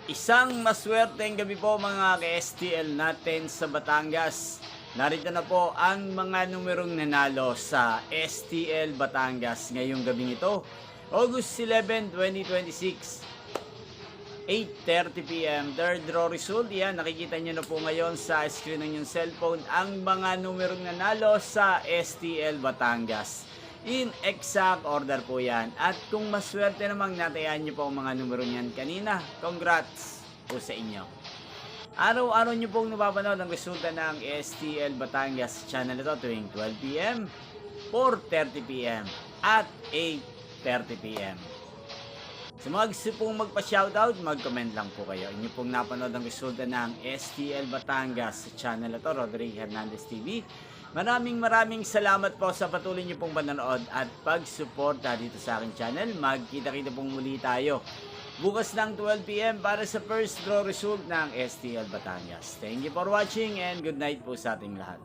Isang maswerteng gabi po mga ka-STL natin sa Batangas. Narito na po ang mga numerong nanalo sa STL Batangas ngayong gabing ito. August 11, 2026, 8:30 p.m. Third draw result. Yan, nakikita nyo na po ngayon sa screen ng inyong cellphone ang mga numerong nanalo sa STL Batangas. In exact order po yan. At kung maswerte namang natayaan nyo po ang mga numero niyan kanina, congrats po sa inyo. Araw-araw nyo pong napapanood ang resulta ng STL Batangas channel ito tuwing 12 p.m., 4:30 p.m. at 8:30 p.m. Sa mga gusto pong magpa-shoutout, mag-comment lang po kayo. Inyo pong napanood ang resulta ng STL Batangas sa channel ito, Rodrigo Hernandez TV. Maraming salamat po sa patuloy niyo pong panonood at pag-suporta dito sa aking channel. Magkita-kita pong muli tayo bukas ng 12 p.m. para sa first draw result ng STL Batangas. Thank you for watching and good night po sa ating lahat.